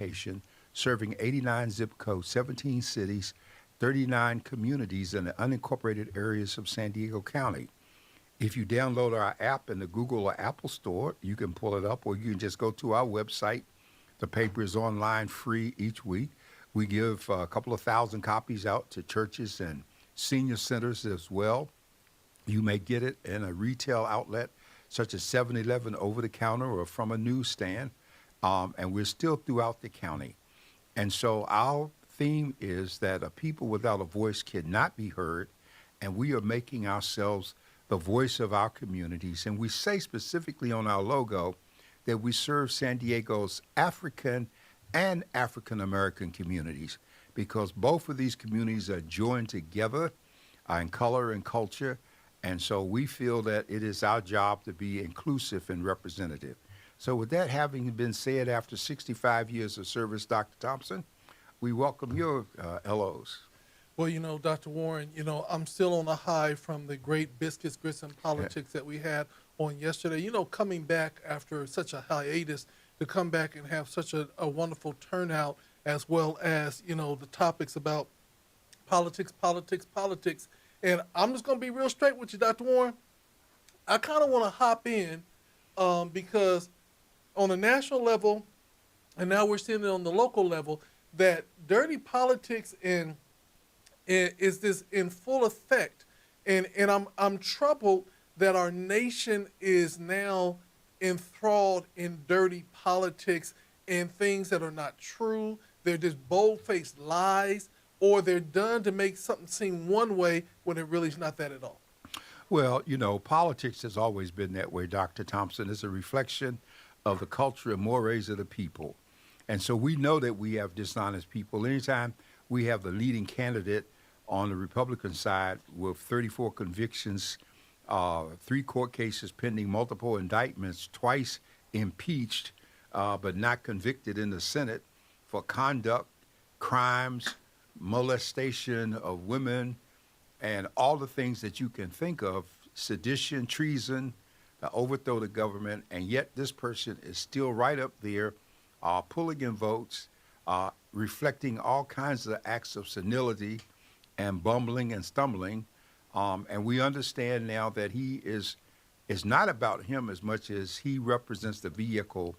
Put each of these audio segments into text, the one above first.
location, serving 89 zip codes, 17 cities, 39 communities in the unincorporated areas of San Diego County. If you download our app in the Google or Apple store, you can pull it up, or you can just go to our website. The paper is online free each week. We give a couple of thousand copies out to churches and senior centers as well. You may get it in a retail outlet such as 7-Eleven over the counter or from a newsstand, and we're still throughout the county. And so our theme is that a people without a voice cannot be heard, and we are making ourselves the voice of our communities. And we say specifically on our logo that we serve San Diego's African and African American communities, because both of these communities are joined together in color and culture. And so we feel that it is our job to be inclusive and representative. So with that having been said, after 65 years of service, Dr. Thompson, we welcome your LOs. Well, Dr. Warren, I'm still on a high from the great biscuits, grits, and politics that we had on yesterday. Coming back after such a hiatus, to come back and have such a wonderful turnout, as well as, the topics about politics. And I'm just going to be real straight with you, Dr. Warren. I kind of want to hop in because on a national level, and now we're seeing it on the local level, that dirty politics is this in full effect. And I'm troubled that our nation is now enthralled in dirty politics and things that are not true. They're just bold-faced lies, or they're done to make something seem one way when it really is not that at all. Well, politics has always been that way, Dr. Thompson. It's a reflection of the culture and mores of the people. And so we know that we have dishonest people. Anytime we have the leading candidate on the Republican side with 34 convictions, 3 court cases pending, multiple indictments, twice impeached, but not convicted in the Senate for conduct, crimes, molestation of women, and all the things that you can think of, sedition, treason, overthrow the government, and yet this person is still right up there pulling in votes, reflecting all kinds of acts of senility and bumbling and stumbling. And we understand now that it's not about him as much as he represents the vehicle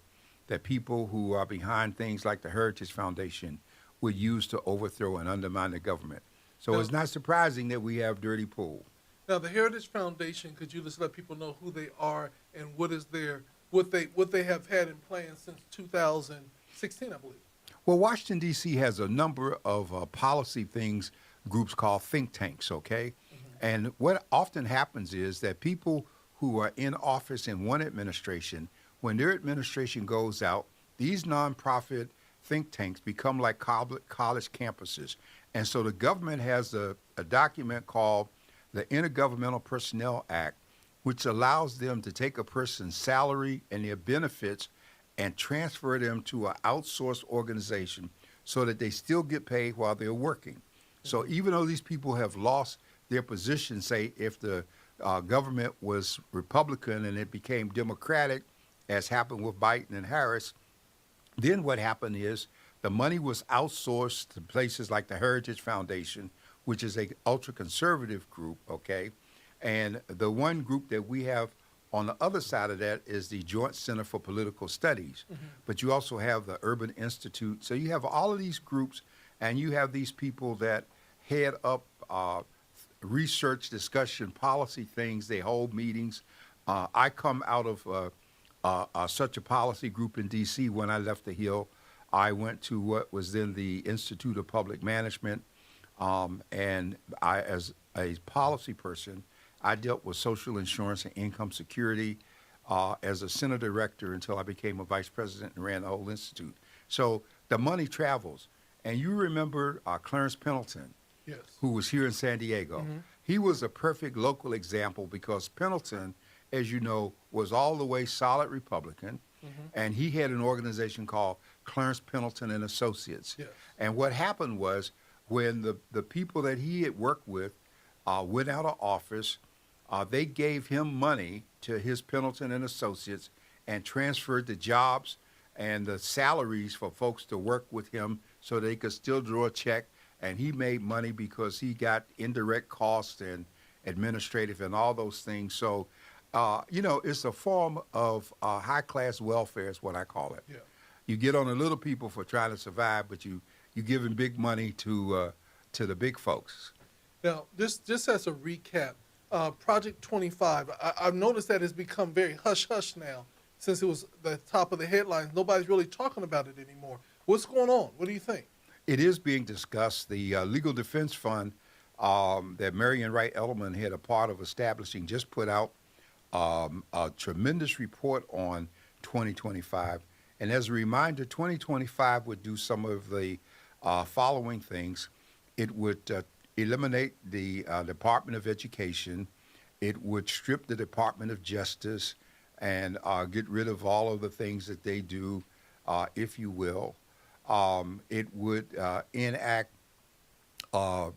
that people who are behind things like the Heritage Foundation would use to overthrow and undermine the government. So it's not surprising that we have dirty pool. Now, the Heritage Foundation, could you just let people know who they are and what they have had in plan since 2016, I believe? Well, Washington, D.C. has a number of policy groups called think tanks, okay? Mm-hmm. And what often happens is that people who are in office in one administration, when their administration goes out, these nonprofit think tanks become like college campuses. And so the government has a document called the Intergovernmental Personnel Act, which allows them to take a person's salary and their benefits and transfer them to an outsourced organization so that they still get paid while they're working. So even though these people have lost their position, say if the government was Republican and it became Democratic, as happened with Biden and Harris, then what happened is the money was outsourced to places like the Heritage Foundation, which is a ultra-conservative group, okay? And the one group that we have on the other side of that is the Joint Center for Political Studies. Mm-hmm. But you also have the Urban Institute. So you have all of these groups, and you have these people that head up research, discussion, policy things. They hold meetings. I come out of such a policy group in D.C. when I left the Hill. I went to what was then the Institute of Public Management, and I, as a policy person, I dealt with social insurance and income security as a center director until I became a vice president and ran the whole institute. So the money travels. And you remember Clarence Pendleton, yes, who was here in San Diego. Mm-hmm. He was a perfect local example because Pendleton, as you know, was all the way solid Republican, mm-hmm, and he had an organization called Clarence Pendleton and Associates. Yes. And what happened was when the people that he had worked with went out of office, they gave him money to his Pendleton and Associates and transferred the jobs and the salaries for folks to work with him so they could still draw a check. And he made money because he got indirect costs and administrative and all those things. So, it's a form of high-class welfare is what I call it. Yeah. You get on the little people for trying to survive, but you giving big money to the big folks. Now, just as a recap, Project 25, I've noticed that it's become very hush-hush now since it was the top of the headlines. Nobody's really talking about it anymore. What's going on? What do you think? It is being discussed. The Legal Defense Fund that Marion Wright Edelman had a part of establishing just put out a tremendous report on 2025. And as a reminder, 2025 would do some of the following things. It would eliminate the Department of Education. It would strip the Department of Justice and get rid of all of the things that they do, if you will. It would enact the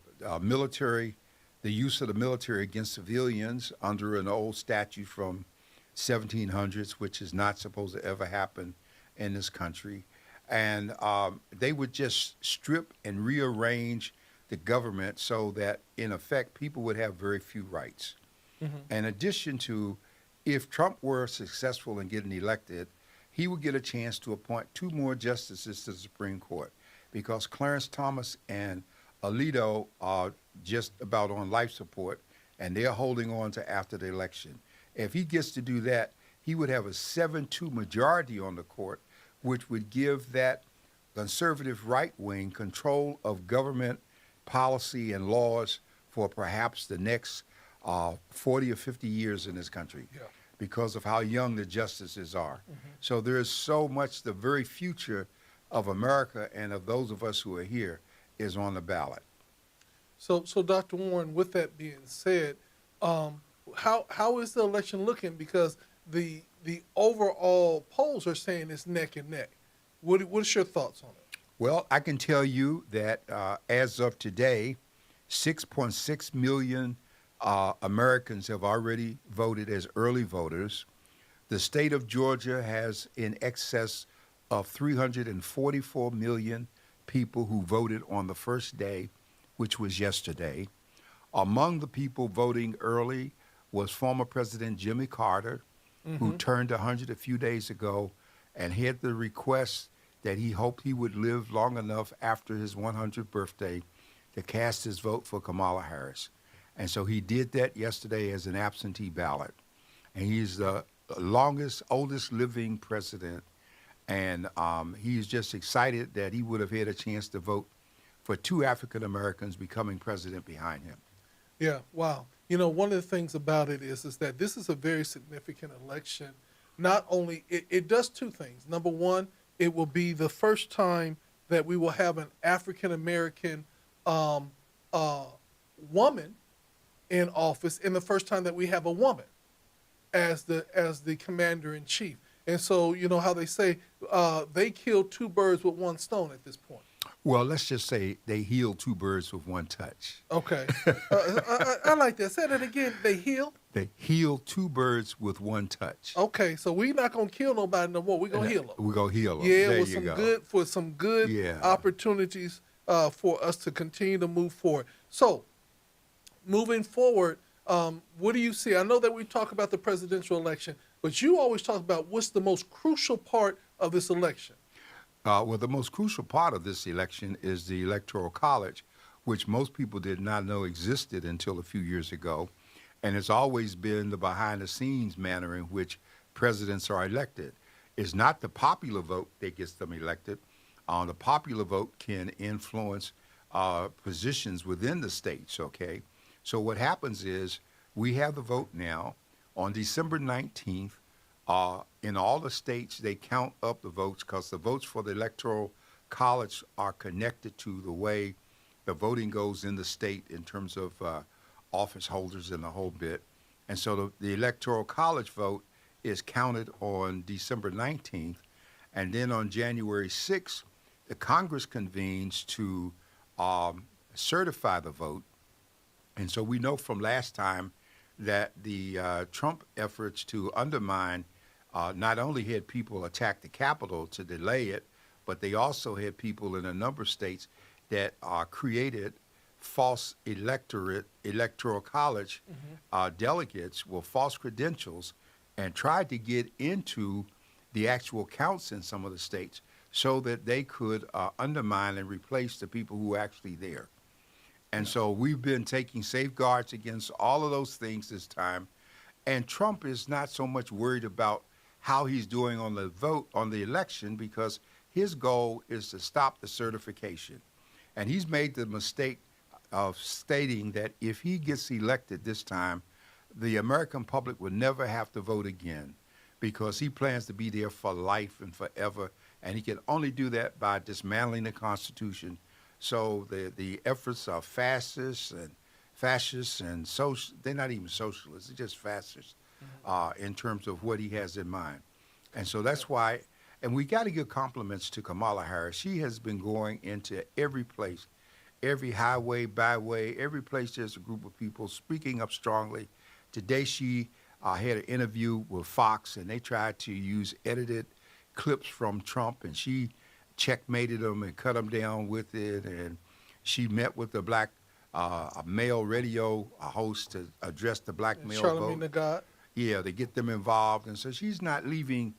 use of the military against civilians under an old statute from 1700s, which is not supposed to ever happen in this country. And they would just strip and rearrange the government so that, in effect, people would have very few rights. Mm-hmm. In addition to, if Trump were successful in getting elected, he would get a chance to appoint 2 more justices to the Supreme Court, because Clarence Thomas and Alito are just about on life support, and they're holding on to after the election. If he gets to do that, he would have a 7-2 majority on the court, which would give that conservative right wing control of government policy and laws for perhaps the next 40 or 50 years in this country. Yeah. Because of how young the justices are. Mm-hmm. So there is so much, the very future of America and of those of us who are here is on the ballot. So Dr. Warren, with that being said, how is the election looking? Because the overall polls are saying it's neck and neck. What's your thoughts on it? Well, I can tell you that as of today, 6.6 million Americans have already voted as early voters. The state of Georgia has in excess of 344 million people who voted on the first day, which was yesterday. Among the people voting early was former President Jimmy Carter, mm-hmm. who turned 100 a few days ago and had the request that he hoped he would live long enough after his 100th birthday to cast his vote for Kamala Harris. And so he did that yesterday as an absentee ballot. And he's the oldest living president. And he's just excited that he would have had a chance to vote for 2 African Americans becoming president behind him. Yeah, wow. One of the things about it is that this is a very significant election. Not only, it does 2 things. Number one, it will be the first time that we will have an African American woman in office, and the first time that we have a woman as the commander in chief. And so, how they say they killed 2 birds with 1 stone at this point. Well, let's just say they healed 2 birds with 1 touch. Okay. I like that. Say that again. They healed? They healed 2 birds with 1 touch. Okay, so we're not going to kill nobody no more. We're going to heal them. We're going to heal them. Yeah, there with some good opportunities for us to continue to move forward. So, moving forward, what do you see? I know that we talk about the presidential election, but you always talk about what's the most crucial part of this election. Well, the most crucial part of this election is the Electoral College, which most people did not know existed until a few years ago. And it's always been the behind-the-scenes manner in which presidents are elected. It's not the popular vote that gets them elected. The popular vote can influence positions within the states, okay? So what happens is we have the vote now. On December 19th, in all the states, they count up the votes because the votes for the Electoral College are connected to the way the voting goes in the state in terms of office holders and the whole bit. And so the Electoral College vote is counted on December 19th. And then on January 6th, the Congress convenes to certify the vote. And so we know from last time that the Trump efforts to undermine not only had people attack the Capitol to delay it, but they also had people in a number of states that created false electoral college delegates with false credentials and tried to get into the actual counts in some of the states so that they could undermine and replace the people who were actually there. And so we've been taking safeguards against all of those things this time. And Trump is not so much worried about how he's doing on the vote, on the election, because his goal is to stop the certification. And he's made the mistake of stating that if he gets elected this time, the American public will never have to vote again because he plans to be there for life and forever. And he can only do that by dismantling the Constitution. So the efforts are fascists and social, they're not even socialists, they're just fascists in terms of what he has in mind. And so that's why, and we got to give compliments to Kamala Harris. She has been going into every place, every highway, byway, every place there's a group of people speaking up strongly. Today she had an interview with Fox, and they tried to use edited clips from Trump, and she checkmated them and cut them down with it. And she met with the black a male radio host to address the black male Charlamagne vote. Tha God. Yeah, to get them involved. And so she's not leaving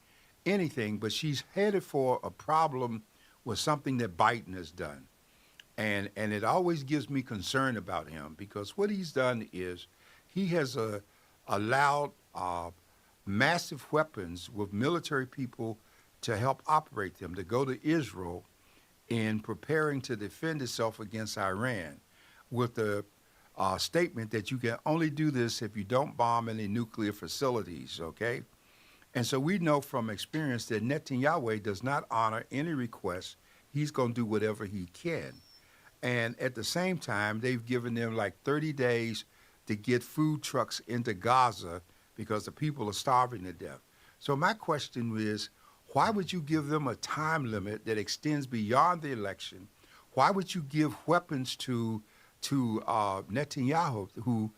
anything, but she's headed for a problem with something that Biden has done. And it always gives me concern about him because what he's done is he has allowed massive weapons with military people to help operate them, to go to Israel in preparing to defend itself against Iran with the statement that you can only do this if you don't bomb any nuclear facilities, okay? And so we know from experience that Netanyahu does not honor any request. He's going to do whatever he can. And at the same time, they've given them like 30 days to get food trucks into Gaza because the people are starving to death. So my question is, why would you give them a time limit that extends beyond the election? Why would you give weapons to Netanyahu, who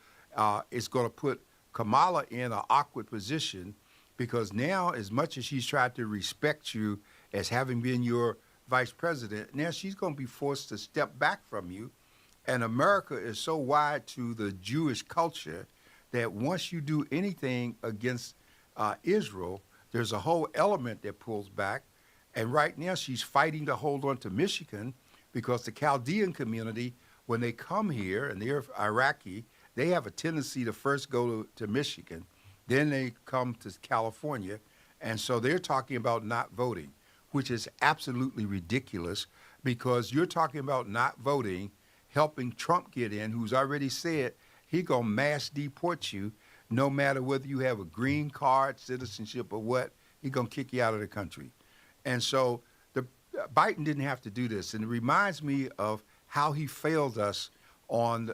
is going to put Kamala in an awkward position? Because now, as much as she's tried to respect you as having been your vice president, now she's going to be forced to step back from you. And America is so wide to the Jewish culture that once you do anything against Israel, there's a whole element that pulls back. And right now she's fighting to hold on to Michigan because the Chaldean community, when they come here and they're Iraqi, they have a tendency to first go to Michigan. Then they come to California. And so they're talking about not voting, which is absolutely ridiculous because you're talking about not voting, helping Trump get in, who's already said he going to mass deport you no matter whether you have a green card, citizenship, or what, he going to kick you out of the country. And so Biden didn't have to do this. And it reminds me of how he failed us on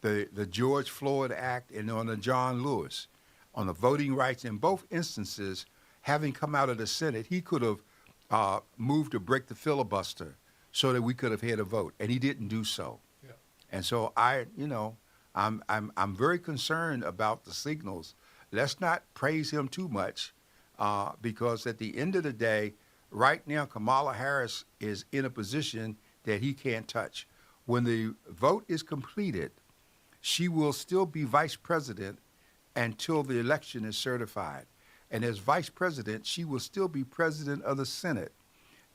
the George Floyd Act and on the John Lewis, on the voting rights. In both instances, having come out of the Senate, he could have moved to break the filibuster so that we could have had a vote, and he didn't do so. Yeah. And so I'm very concerned about the signals. Let's not praise him too much because at the end of the day, right now, Kamala Harris is in a position that he can't touch. When the vote is completed, she will still be vice president until the election is certified. And as vice president, she will still be president of the Senate.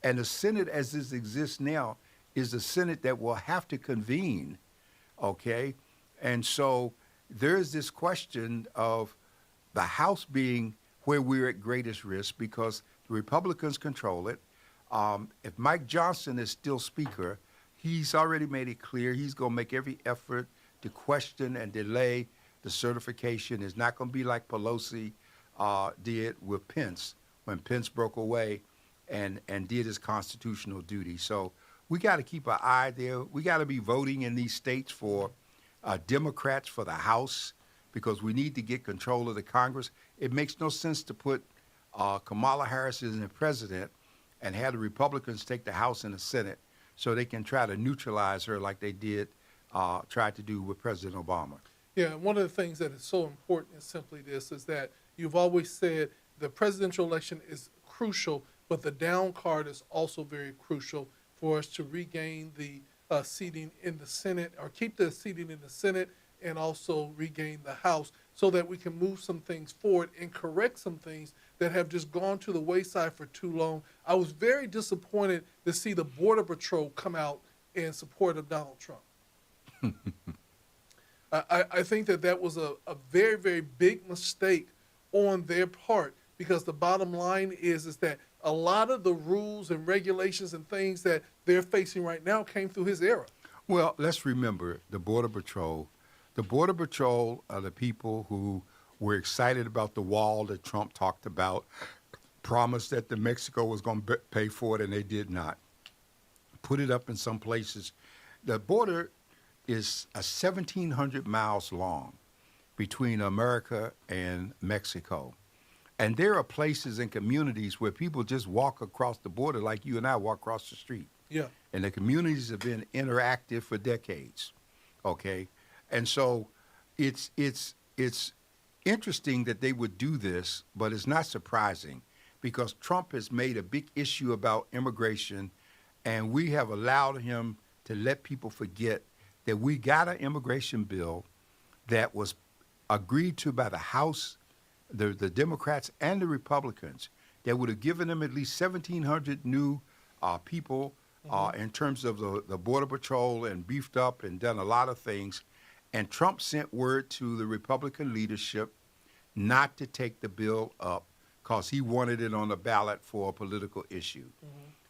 And the Senate as it exists now is the Senate that will have to convene, okay? And so there's this question of the House being where we're at greatest risk because the Republicans control it. If Mike Johnson is still Speaker, he's already made it clear he's going to make every effort to question and delay the certification. It's not going to be like Pelosi did with Pence when Pence broke away and did his constitutional duty. So we got to keep an eye there. We got to be voting in these states for Democrats for the House because we need to get control of the Congress. It makes no sense to put Kamala Harris as the president and have the Republicans take the House and the Senate so they can try to neutralize her like they tried to do with President Obama. Yeah, one of the things that is so important is simply this, is that you've always said the presidential election is crucial, but the down card is also very crucial for us to regain the seating in the Senate, or keep the seating in the Senate, and also regain the House, so that we can move some things forward and correct some things that have just gone to the wayside for too long. I was very disappointed to see the Border Patrol come out in support of Donald Trump. I think that was a very, very big mistake on their part, because the bottom line is that a lot of the rules and regulations and things that they're facing right now came through his era. Well, let's remember the Border Patrol. The Border Patrol are the people who were excited about the wall that Trump talked about, promised that the Mexico was going to pay for it, and they did not. Put it up in some places. The border is 1,700 miles long between America and Mexico. And there are places and communities where people just walk across the border like you and I walk across the street. Yeah. And the communities have been interactive for decades, okay? And so it's interesting that they would do this, but it's not surprising, because Trump has made a big issue about immigration, and we have allowed him to let people forget that we got an immigration bill that was agreed to by the House, the Democrats and the Republicans, that would have given them at least 1,700 new people in terms of the Border Patrol, and beefed up and done a lot of things. And Trump sent word to the Republican leadership not to take the bill up because he wanted it on the ballot for a political issue.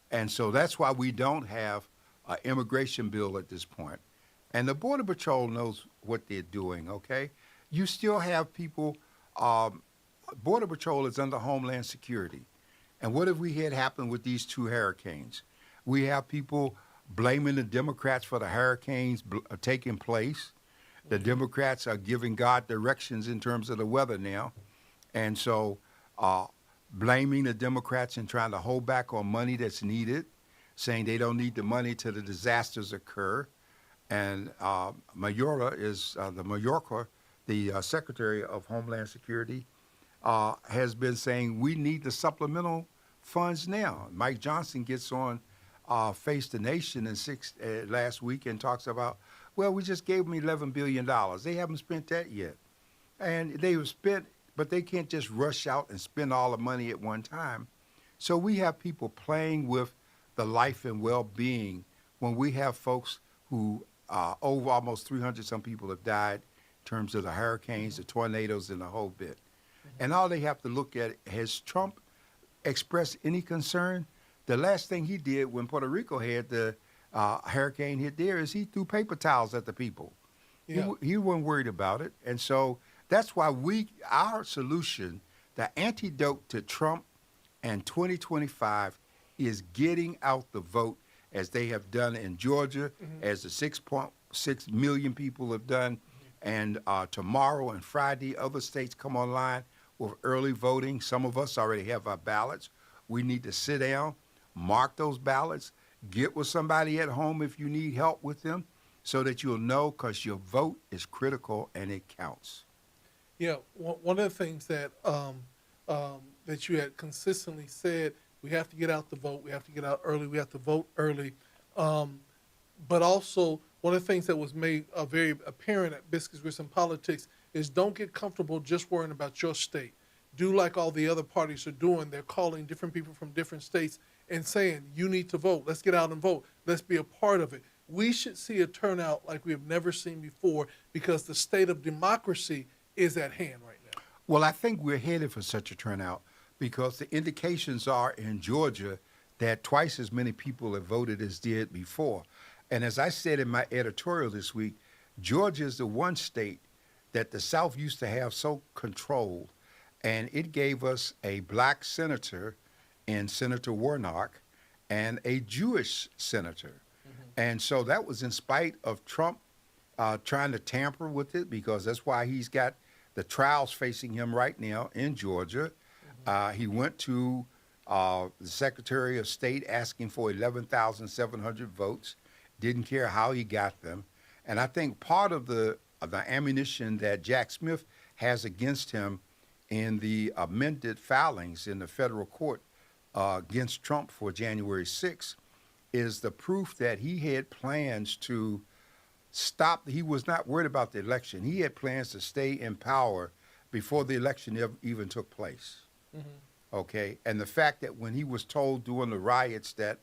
And so that's why we don't have an immigration bill at this point. And the Border Patrol knows what they're doing, okay? You still have people, Border Patrol is under Homeland Security. And what if we had happened with these two hurricanes? We have people blaming the Democrats for the hurricanes taking place. The Democrats are giving God directions in terms of the weather now. And so blaming the Democrats and trying to hold back on money that's needed, saying they don't need the money till the disasters occur. And Mayorkas, the Secretary of Homeland Security, has been saying we need the supplemental funds now. Mike Johnson gets on Face the Nation last week and talks about, well, we just gave them $11 billion. They haven't spent that yet. And they have spent, but they can't just rush out and spend all the money at one time. So we have people playing with the life and well-being when we have folks who, over almost 300 some people have died in terms of the hurricanes, the tornadoes, and the whole bit. And all they have to look at, has Trump expressed any concern? The last thing he did when Puerto Rico had the hurricane hit there is he threw paper towels at the people. Yeah. He wasn't worried about it. And so that's why our solution, the antidote to Trump and 2025, is getting out the vote as they have done in Georgia, as the 6.6 million people have done. And tomorrow and Friday, other states come online with early voting. Some of us already have our ballots. We need to sit down, mark those ballots, get with somebody at home if you need help with them, so that you'll know, because your vote is critical and it counts. Yeah, one of the things that that you had consistently said, we have to get out the vote, we have to get out early, we have to vote early. But also, one of the things that was made very apparent at Biscuits, Grits, and Politics is don't get comfortable just worrying about your state. Do like all the other parties are doing. They're calling different people from different states and saying, you need to vote. Let's get out and vote. Let's be a part of it. We should see a turnout like we have never seen before, because the state of democracy is at hand right now. Well, I think we're headed for such a turnout, because the indications are in Georgia that twice as many people have voted as did before. And as I said in my editorial this week, Georgia is the one state that the South used to have so controlled, and it gave us a black senator in Senator Warnock and a Jewish senator. And so that was in spite of Trump trying to tamper with it, because that's why he's got the trials facing him right now in Georgia. He went to the Secretary of State asking for 11,700 votes, didn't care how he got them. And I think part of the ammunition that Jack Smith has against him in the amended filings in the federal court against Trump for January 6th is the proof that he had plans to stop. He was not worried about the election. He had plans to stay in power before the election even took place. Okay, and the fact that when he was told during the riots that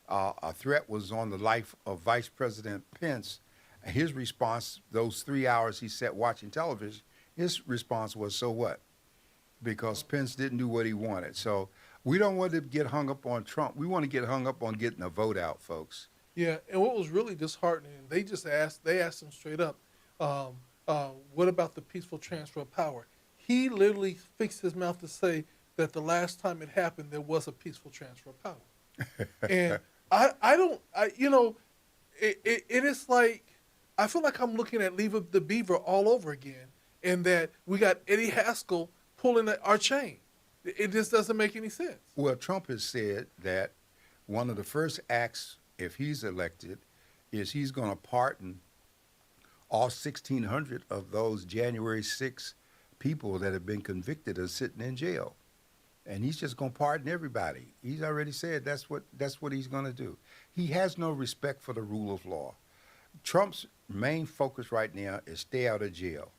a threat was on the life of Vice President Pence, his response, those 3 hours he sat watching television, his response was, so what? Because Pence didn't do what he wanted. So we don't want to get hung up on Trump. We want to get hung up on getting a vote out, folks. Yeah, and what was really disheartening, they asked him straight up, what about the peaceful transfer of power? He literally fixed his mouth to say that the last time it happened, there was a peaceful transfer of power. And it is like, I feel like I'm looking at Leave of the Beaver all over again, and that we got Eddie Haskell pulling at our chain. It just doesn't make any sense. Well, Trump has said that one of the first acts, if he's elected, is he's going to pardon all 1,600 of those January 6 people that have been convicted of sitting in jail. And he's just going to pardon everybody. He's already said that's what he's going to do. He has no respect for the rule of law. Trump's main focus right now is stay out of jail.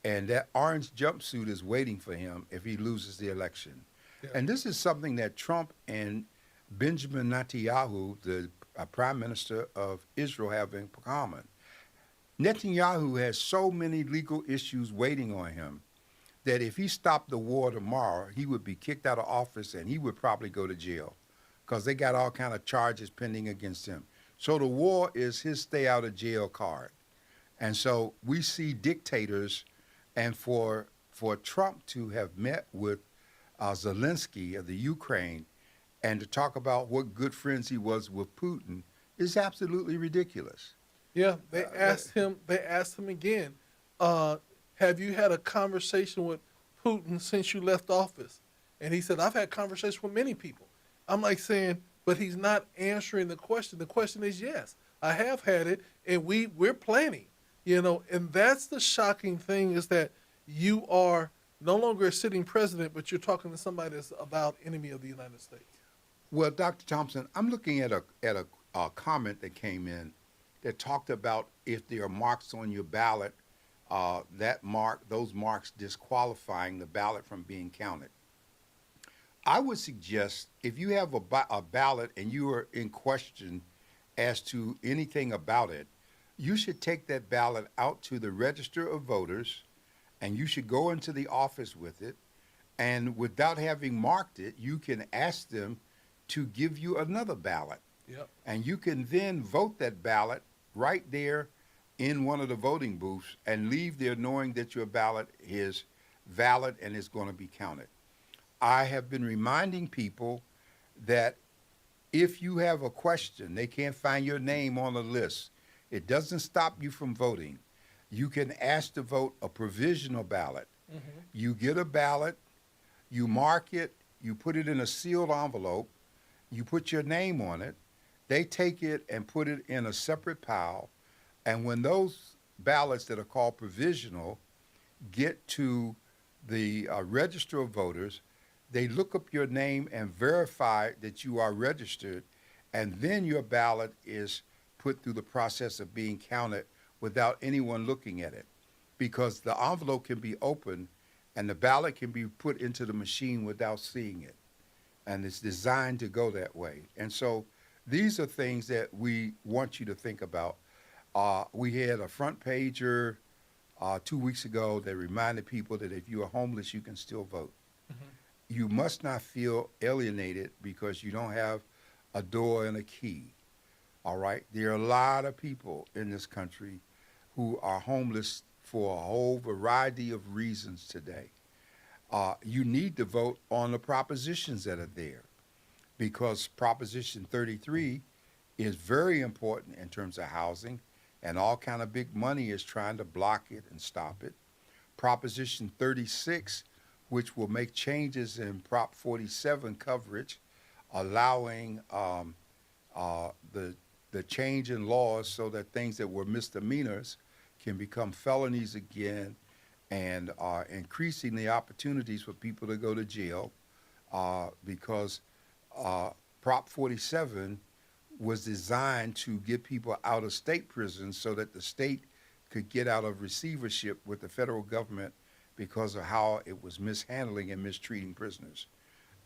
And that orange jumpsuit is waiting for him if he loses the election. Yeah. And this is something that Trump and Benjamin Netanyahu, the prime minister of Israel, have in common. Netanyahu has so many legal issues waiting on him that if he stopped the war tomorrow, he would be kicked out of office and he would probably go to jail because they got all kind of charges pending against him. So the war is his stay out of jail card. And so we see dictators, and for Trump to have met with Zelensky of the Ukraine and to talk about what good friends he was with Putin is absolutely ridiculous. Yeah, they asked him again, have you had a conversation with Putin since you left office? And he said, I've had conversations with many people. I'm like saying, but he's not answering the question. The question is, yes, I have had it, and we're planning, and that's the shocking thing, is that you are no longer a sitting president, but you're talking to somebody that's about enemy of the United States. Well, Dr. Thompson, I'm looking at a comment that came in that talked about if there are marks on your ballot, those marks disqualifying the ballot from being counted. I would suggest if you have a ballot and you are in question as to anything about it, you should take that ballot out to the register of voters and you should go into the office with it. And without having marked it, you can ask them to give you another ballot. Yep. And you can then vote that ballot right there in one of the voting booths and leave there knowing that your ballot is valid and is going to be counted. I have been reminding people that if you have a question, they can't find your name on the list, it doesn't stop you from voting. You can ask to vote a provisional ballot. Mm-hmm. You get a ballot, you mark it, you put it in a sealed envelope, you put your name on it, they take it and put it in a separate pile, and when those ballots that are called provisional get to the register of voters, they look up your name and verify that you are registered, and then your ballot is put through the process of being counted without anyone looking at it, because the envelope can be opened and the ballot can be put into the machine without seeing it, and it's designed to go that way. And so these are things that we want you to think about. We had a front pager 2 weeks ago that reminded people that if you are homeless, you can still vote. Mm-hmm. You must not feel alienated because you don't have a door and a key. All right? There are a lot of people in this country who are homeless for a whole variety of reasons today. You need to vote on the propositions that are there, because Proposition 33 is very important in terms of housing, and all kind of big money is trying to block it and stop it. Proposition 36, which will make changes in Prop 47 coverage, allowing the change in laws so that things that were misdemeanors can become felonies again, and increasing the opportunities for people to go to jail because Prop 47 was designed to get people out of state prisons so that the state could get out of receivership with the federal government because of how it was mishandling and mistreating prisoners.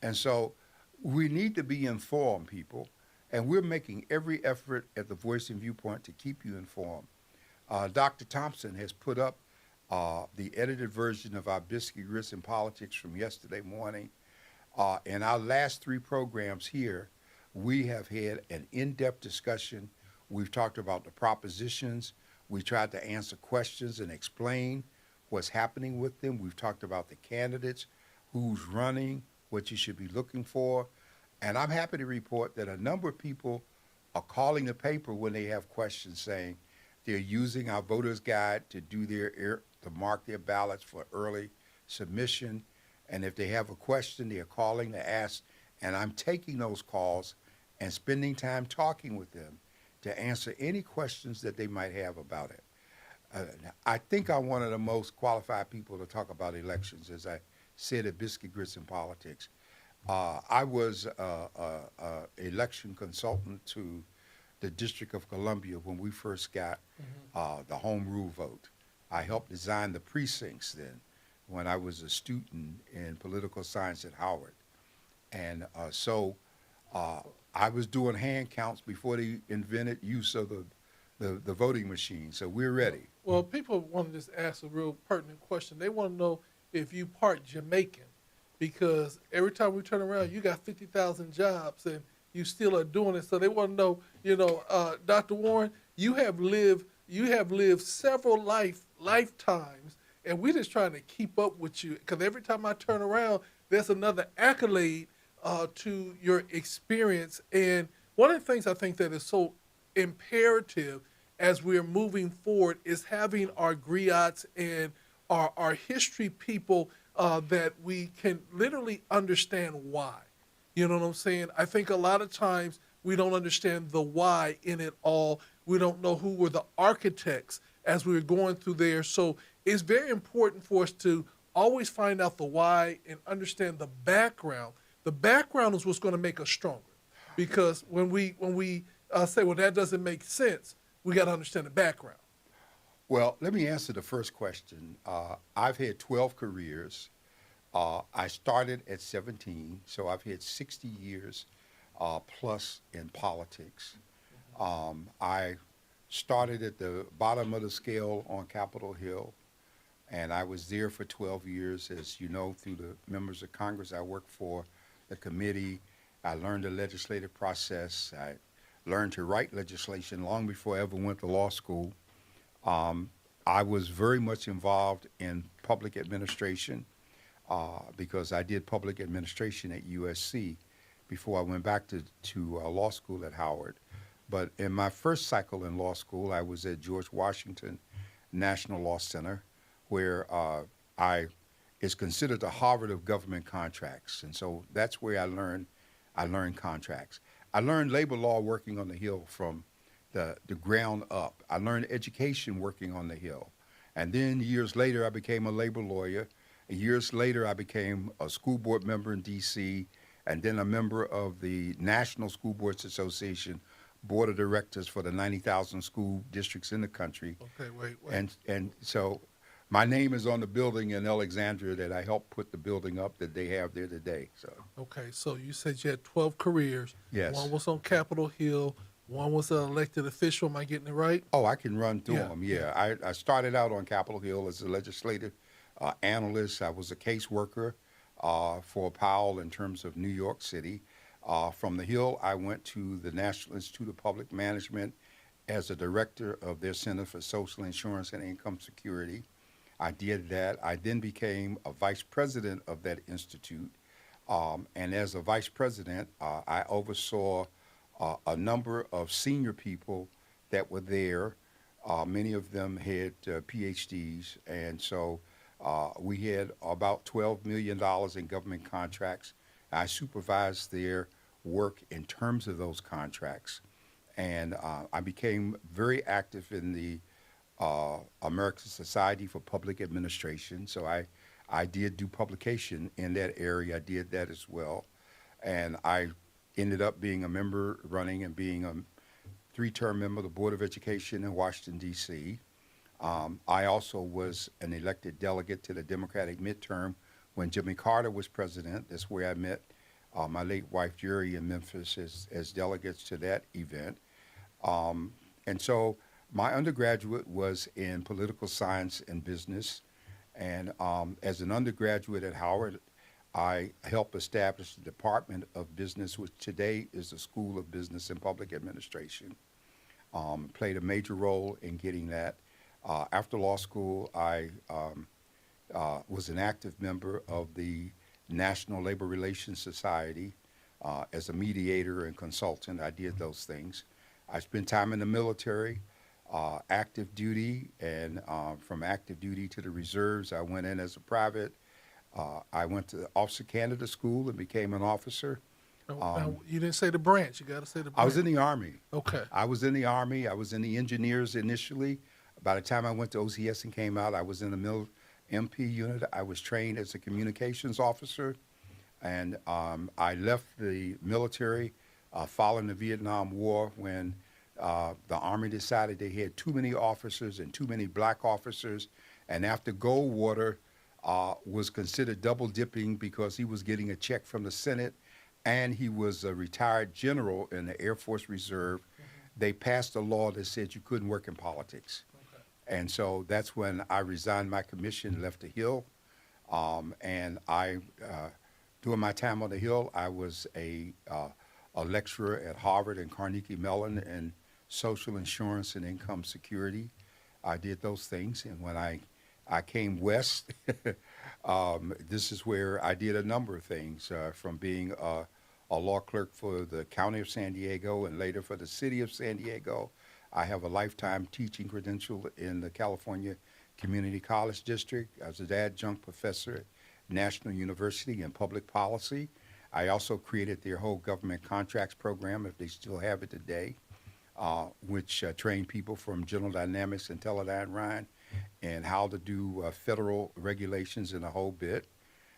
And so we need to be informed, people, and we're making every effort at the Voice and Viewpoint to keep you informed. Dr. Thompson has put up the edited version of our Biscuit Grits and Politics from yesterday morning. In our last three programs here, we have had an in-depth discussion. We've talked about the propositions. We tried to answer questions and explain what's happening with them. We've talked about the candidates, who's running, what you should be looking for. And I'm happy to report that a number of people are calling the paper when they have questions, saying they're using our voters guide to do to mark their ballots for early submission. And if they have a question, they're calling to ask. And I'm taking those calls and spending time talking with them to answer any questions that they might have about it. I think I'm one of the most qualified people to talk about elections, as I said at Biscuit Grits and Politics. I was an election consultant to the District of Columbia when we first got the home rule vote. I helped design the precincts then when I was a student in political science at Howard. And so I was doing hand counts before they invented use of the voting machine. So we're ready. Well, people want to just ask a real pertinent question. They want to know if you part Jamaican, because every time we turn around, you got 50,000 jobs and you still are doing it. So they want to know, Dr. Warren, you have lived several lifetimes, and we're just trying to keep up with you, because every time I turn around, there's another accolade to your experience. And one of the things I think that is so imperative as we're moving forward is having our griots and our history people that we can literally understand why. You know what I'm saying? I think a lot of times we don't understand the why in it all. We don't know who were the architects as we were going through there. So it's very important for us to always find out the why and understand the background. The background is what's going to make us stronger. Because when we say, well, that doesn't make sense, we got to understand the background. Well, let me answer the first question. I've had 12 careers. I started at 17, so I've had 60 years plus in politics. I started at the bottom of the scale on Capitol Hill, and I was there for 12 years. As you know, through the members of Congress, I worked for the committee. I learned the legislative process. I learned to write legislation long before I ever went to law school. I was very much involved in public administration because I did public administration at USC before I went back to law school at Howard. But in my first cycle in law school, I was at George Washington National Law Center, where it's considered the Harvard of government contracts. And so that's where I learned contracts. I learned labor law working on the Hill from the ground up. I learned education working on the Hill. And then years later, I became a labor lawyer. Years later, I became a school board member in D.C., and then a member of the National School Boards Association Board of Directors for the 90,000 school districts in the country. Okay, wait. And so my name is on the building in Alexandria that I helped put the building up that they have there today. So. Okay, so you said you had 12 careers. Yes. One was on Capitol Hill. One was an elected official. Am I getting it right? Oh, I can run through Yeah. them. Yeah, I started out on Capitol Hill as a legislative analyst. I was a caseworker for Powell in terms of New York City. From the Hill, I went to the National Institute of Public Management as a director of their Center for Social Insurance and Income Security. I did that. I then became a vice president of that institute. And as a vice president, I oversaw a number of senior people that were there. Many of them had PhDs. And so we had about $12 million in government contracts. I supervised their work in terms of those contracts. And I became very active in the American Society for Public Administration. So I did do publication in that area. I did that as well. And I ended up being a member, running and being a three-term member of the Board of Education in Washington, D.C. I also was an elected delegate to the Democratic midterm when Jimmy Carter was president. That's where I met my late wife, Jerry, in Memphis as delegates to that event. And so my undergraduate was in political science and business. And as an undergraduate at Howard, I helped establish the Department of Business, which today is the School of Business and Public Administration. Played a major role in getting that. After law school, I was an active member of the National Labor Relations Society as a mediator and consultant. I did those things. I spent time in the military, active duty, and from active duty to the reserves, I went in as a private. I went to Officer Candidate School and became an officer. Now, you didn't say the branch. You got to say the branch. I was in the Army. Okay. I was in the Army. I was in the engineers initially. By the time I went to OCS and came out, I was in the MP unit. I was trained as a communications officer. And I left the military following the Vietnam War when the Army decided they had too many officers and too many black officers. And after Goldwater was considered double dipping because he was getting a check from the Senate and he was a retired general in the Air Force Reserve, they passed a law that said you couldn't work in politics. And so that's when I resigned my commission, left the Hill, and during my time on the Hill, I was a lecturer at Harvard and Carnegie Mellon in social insurance and income security. I did those things, and when I came west, this is where I did a number of things, from being a law clerk for the County of San Diego and later for the City of San Diego. I have a lifetime teaching credential in the California Community College District. I was an adjunct professor at National University in public policy. I also created their whole government contracts program, if they still have it today, which trained people from General Dynamics and Teledyne Ryan and how to do federal regulations and a whole bit.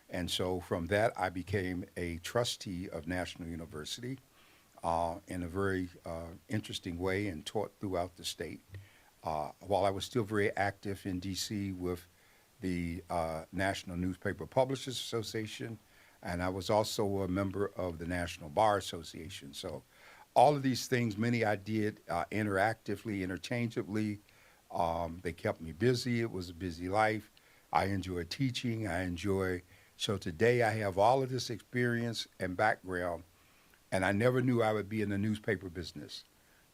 And so from that, I became a trustee of National University in a very interesting way and taught throughout the state. While I was still very active in D.C. with the National Newspaper Publishers Association, and I was also a member of the National Bar Association. So all of these things, many I did interactively, interchangeably. They kept me busy. It was a busy life. I enjoy teaching. So today I have all of this experience and background, and I never knew I would be in the newspaper business.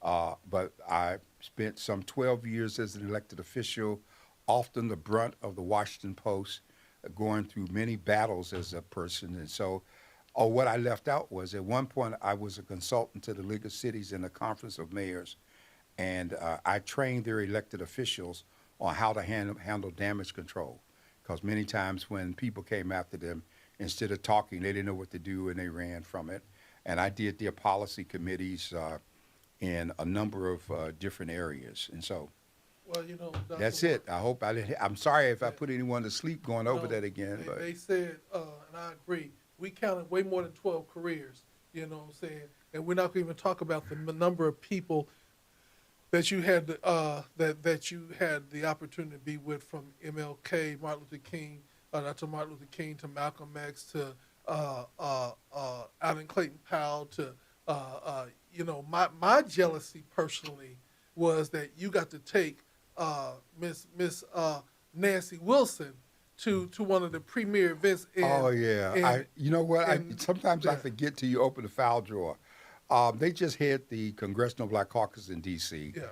But I spent some 12 years as an elected official, often the brunt of the Washington Post, going through many battles as a person. And so what I left out was at one point I was a consultant to the League of Cities and the Conference of Mayors, and I trained their elected officials on how to handle damage control. Because many times when people came after them, instead of talking, they didn't know what to do and they ran from it. And I did their policy committees in a number of different areas. And so Well, you know, Dr. that's Moore, it. I hope I didn't. I'm sorry if I put anyone to sleep going over that again. But They said, and I agree, we counted way more than 12 careers, you know what I'm saying? And we're not going to even talk about the number of people that you had that you had the opportunity to be with, from MLK, Martin Luther King, Dr. Martin Luther King, to Malcolm X, to Allen Clayton Powell, to you know, my jealousy personally was that you got to take Miss Nancy Wilson to one of the premier events. oh yeah, you know what? Sometimes I forget till you open the file drawer. They just had the Congressional Black Caucus in D.C. Yeah.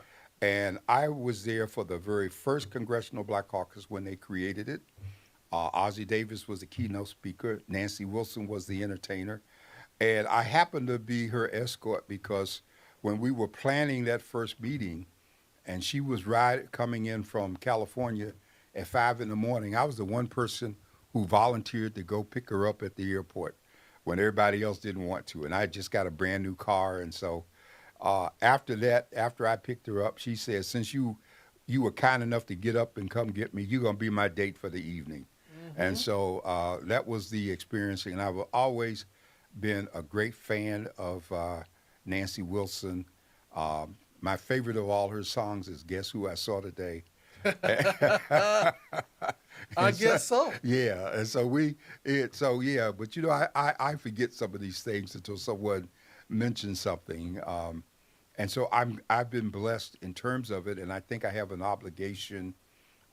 And I was there for the very first Congressional Black Caucus when they created it. Ozzie Davis was the keynote speaker. Nancy Wilson was the entertainer. And I happened to be her escort because when we were planning that first meeting, and she was coming in from California at 5 in the morning, I was the one person who volunteered to go pick her up at the airport when everybody else didn't want to. And I just got a brand new car. And so after that, after I picked her up, she said, since you you were kind enough to get up and come get me. You're gonna be my date for the evening. And so that was the experience, and I've always been a great fan of Nancy Wilson. My favorite of all her songs is "Guess Who I Saw Today." I guess so. Yeah, and so yeah, but I forget some of these things until someone mentions something, and so I've been blessed in terms of it, and I think I have an obligation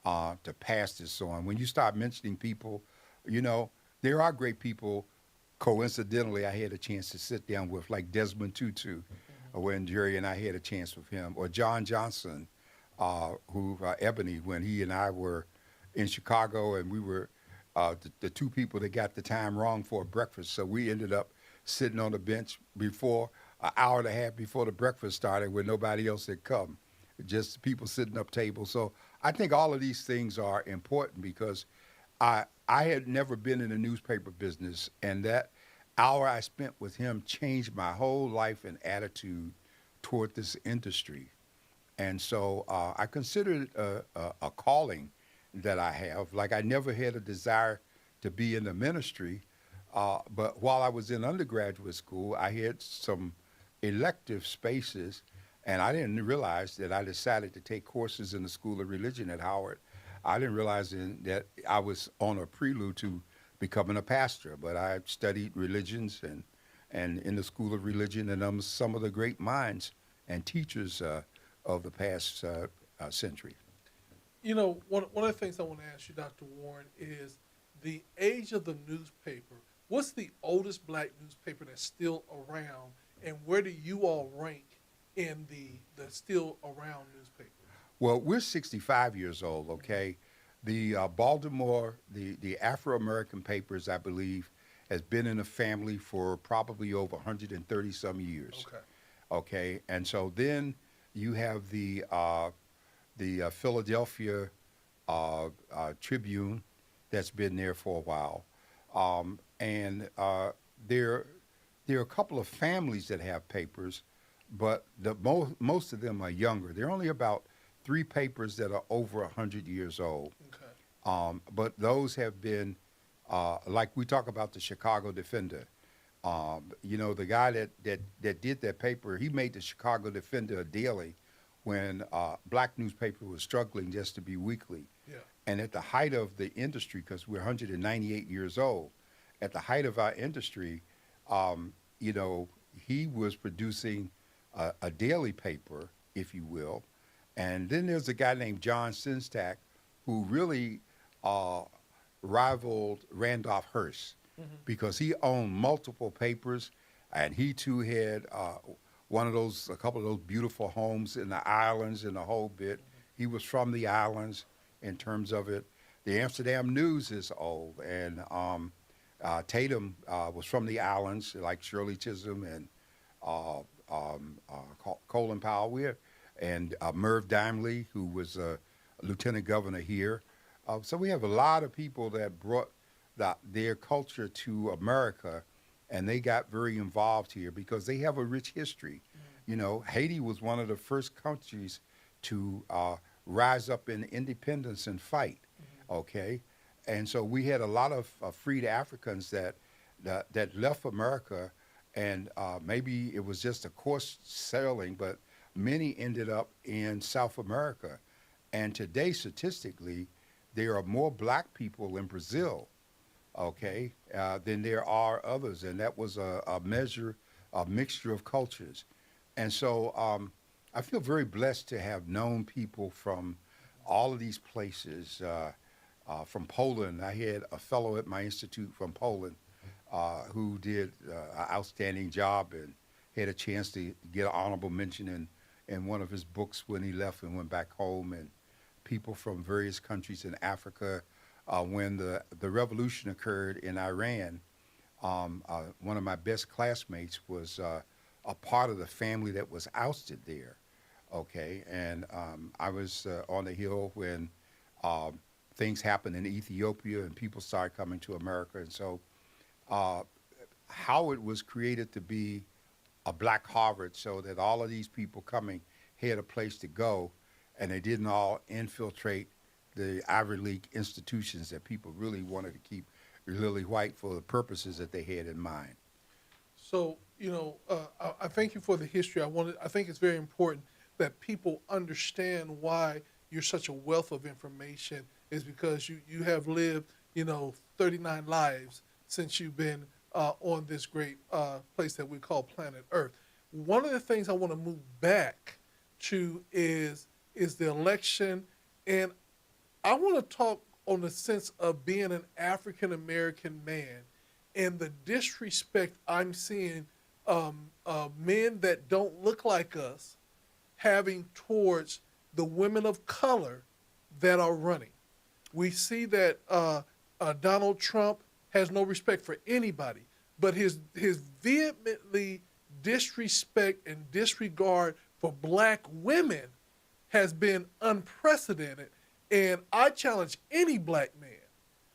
to pass this on. When you start mentioning people, you know, there are great people. Coincidentally, I had a chance to sit down with, like Desmond Tutu, when Jerry and I had a chance with him, or John Johnson, who Ebony, when he and I were in Chicago, and we were the two people that got the time wrong for breakfast. So we ended up sitting on the bench before an hour and a half before the breakfast started, when nobody else had come, just people sitting up tables. So I think all of these things are important because I had never been in the newspaper business, and that hour I spent with him changed my whole life and attitude toward this industry. And so I consider it a calling that I have. Like, I never had a desire to be in the ministry, but while I was in undergraduate school, I had some elective spaces, and I didn't realize that I decided to take courses in the School of Religion at Howard. I didn't realize that I was on a prelude to becoming a pastor, but I studied religions and in the School of Religion, and I'm some of the great minds and teachers of the past century. You know, one of the things I want to ask you, Dr. Warren, is the age of the newspaper. What's the oldest black newspaper that's still around, and where do you all rank in the still around newspapers? Well, we're 65 years old, okay? The Baltimore, the Afro-American papers, I believe, has been in the family for probably over 130 some years. Okay. Okay, and so then you have the Philadelphia Tribune that's been there for a while, and there are a couple of families that have papers, but most of them are younger. There are only about 3 papers that are over 100 years old. Okay. But those have been, like we talk about the Chicago Defender. You know, the guy that did that paper, he made the Chicago Defender a daily when black newspaper was struggling just to be weekly. Yeah. And at the height of the industry, because we're 198 years old, at the height of our industry, you know, he was producing a daily paper, if you will. And then there's a guy named John Sinstack who really rivaled Randolph Hearst because he owned multiple papers, and he too had a couple of those beautiful homes in the islands and the whole bit. He was from the islands in terms of it. The Amsterdam News is old, and Tatum was from the islands, like Shirley Chisholm and Colin Powell, and Merv Dimley, who was a lieutenant governor here. So we have a lot of people that brought their culture to America, and they got very involved here because they have a rich history. You know, Haiti was one of the first countries to rise up in independence and fight, okay? And so we had a lot of freed Africans that left America, and maybe it was just a course sailing, but many ended up in South America. And today, statistically, there are more black people in Brazil, okay, than there are others. And that was a mixture of cultures. And so I feel very blessed to have known people from all of these places. From Poland, I had a fellow at my institute from Poland who did an outstanding job and had a chance to get an honorable mention in one of his books when he left and went back home. And people from various countries in Africa. When the revolution occurred in Iran, one of my best classmates was a part of the family that was ousted there, okay? And I was on the Hill when things happened in Ethiopia and people started coming to America. And so Howard was created to be a black Harvard so that all of these people coming had a place to go. and they didn't all infiltrate the Ivy League institutions that people really wanted to keep really white for the purposes that they had in mind. So, I thank you for the history. I think it's very important that people understand why you're such a wealth of information is because you have lived, 39 lives since you've been on this great place that we call planet Earth. One of the things I want to move back to is the election, and I want to talk on the sense of being an African American man and the disrespect I'm seeing men that don't look like us having towards the women of color that are running. We see that Donald Trump has no respect for anybody, but his vehemently disrespect and disregard for black women has been unprecedented. And I challenge any black man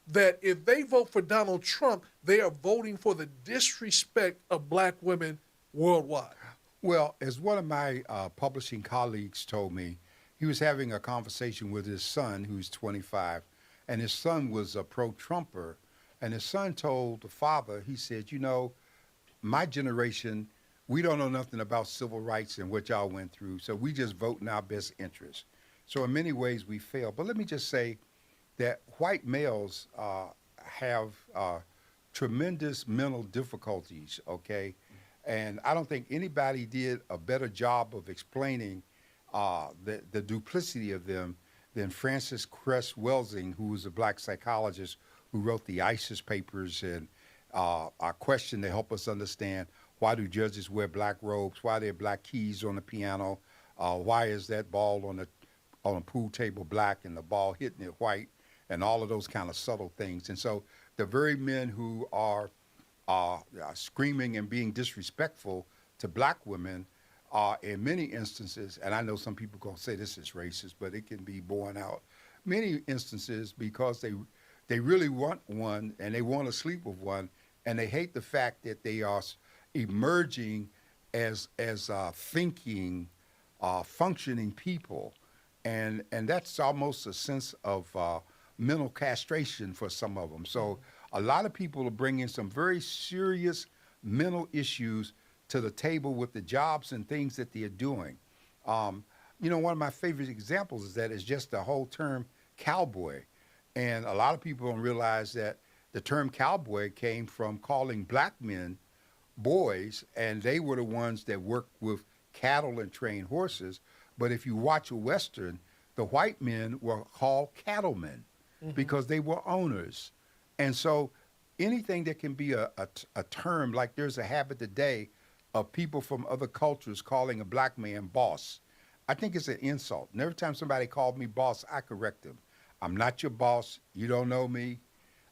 that if they vote for Donald Trump, they are voting for the disrespect of black women worldwide. Well, as one of my publishing colleagues told me, he was having a conversation with his son, who's 25, and his son was a pro-Trumper. And his son told the father, he said, my generation, we don't know nothing about civil rights and what y'all went through, so we just vote in our best interest. So in many ways, we fail. But let me just say that white males have tremendous mental difficulties, okay? And I don't think anybody did a better job of explaining the duplicity of them than Francis Cress Welsing, who was a black psychologist who wrote the ISIS papers and our question to help us understand why do judges wear black robes, why are there black keys on the piano, why is that ball on a pool table black and the ball hitting it white, and all of those kind of subtle things. And so the very men who are screaming and being disrespectful to black women are in many instances, and I know some people going to say this is racist, but it can be borne out, many instances because they really want one and they want to sleep with one, and they hate the fact that they are emerging as thinking, functioning people. And that's almost a sense of mental castration for some of them. So a lot of people are bringing some very serious mental issues to the table with the jobs and things that they're doing. One of my favorite examples is that it's just the whole term cowboy. And a lot of people don't realize that the term cowboy came from calling black men boys, and they were the ones that worked with cattle and trained horses. But if you watch a Western, the white men were called cattlemen because they were owners. And so anything that can be a term, like there's a habit today of people from other cultures calling a black man boss, I think it's an insult. And every time somebody called me boss, I correct them. I'm not your boss. You don't know me,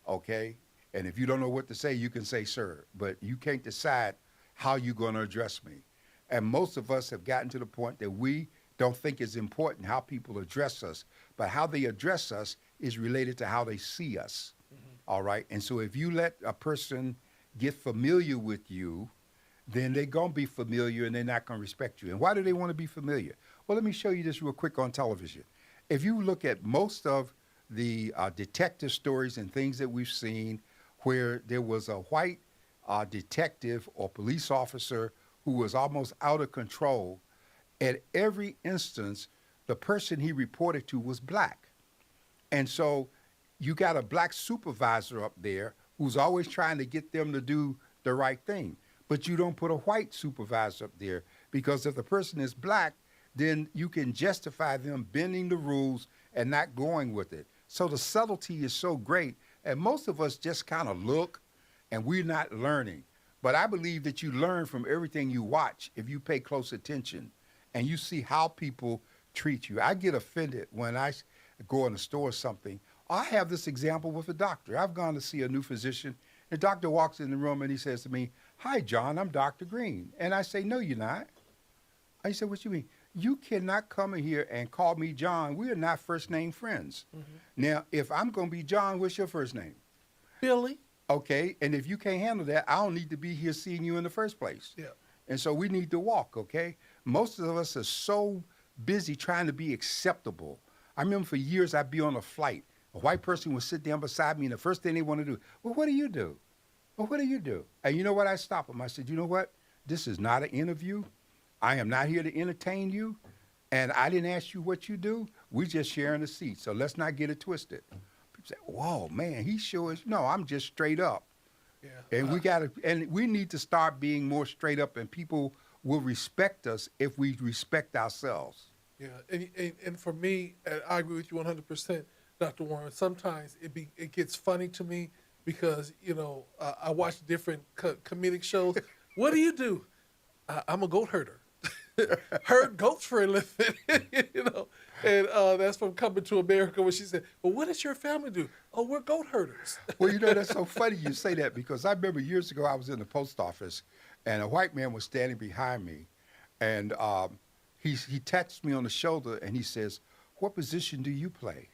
okay? And if you don't know what to say, you can say sir. But you can't decide how you're going to address me. And most of us have gotten to the point that we don't think it's important how people address us, but how they address us is related to how they see us, all right? And so if you let a person get familiar with you, then they're going to be familiar and they're not going to respect you. And why do they want to be familiar? Well, let me show you this real quick on television. If you look at most of the detective stories and things that we've seen where there was a white detective or police officer who was almost out of control, at every instance, the person he reported to was black. And so you got a black supervisor up there who's always trying to get them to do the right thing. But you don't put a white supervisor up there because if the person is black, then you can justify them bending the rules and not going with it. So the subtlety is so great. And most of us just kind of look and we're not learning. But I believe that you learn from everything you watch if you pay close attention and you see how people treat you. I get offended when I go in a store or something. I have this example with a doctor. I've gone to see a new physician. The doctor walks in the room and he says to me, "Hi, John, I'm Dr. Green." And I say, "No, you're not." I said, "What you mean?" "You cannot come in here and call me John. We are not first name friends." Now, if I'm going to be John, what's your first name? Billy. Okay, and if you can't handle that, I don't need to be here seeing you in the first place. Yeah. And so we need to walk, okay? Most of us are so busy trying to be acceptable. I remember for years I'd be on a flight. A white person would sit down beside me, and the first thing they want to do, well, what do you do? Well, what do you do? And you know what? I stopped them. I said, you know what? This is not an interview. I am not here to entertain you, and I didn't ask you what you do. We just sharing a seat, so let's not get it twisted. People say, whoa, man, he sure is. No, I'm just straight up. Yeah. And we need to start being more straight up, and people will respect us if we respect ourselves. Yeah, and for me, and I agree with you 100%, Dr. Warren. Sometimes it gets funny to me because I watch different comedic shows. What do? I'm a goat herder. Herd goats for a living, And that's from Coming to America, where she said, "Well, what does your family do? Oh, we're goat herders." Well, that's so funny you say that, because I remember years ago I was in the post office, and a white man was standing behind me, and he taps me on the shoulder and he says, "What position do you play?"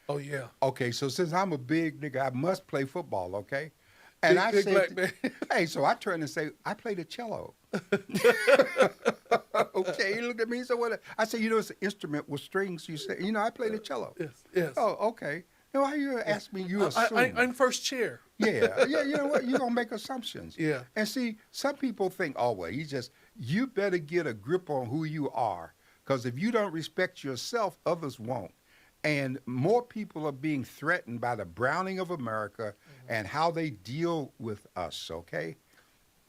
Oh yeah. Okay, so since I'm a big nigga, I must play football. Okay, and Big black man. "Hey," so I turn and say, "I play the cello." Okay, he looked at me. So what? I said, it's an instrument with strings. You say, I play the cello. Yes. Oh, okay. No, why you ask me? You assume. I'm first chair. Yeah. You know what? You're gonna make assumptions. Yeah. And see, some people think, oh well, you better get a grip on who you are, because if you don't respect yourself, others won't. And more people are being threatened by the browning of America and how they deal with us. Okay.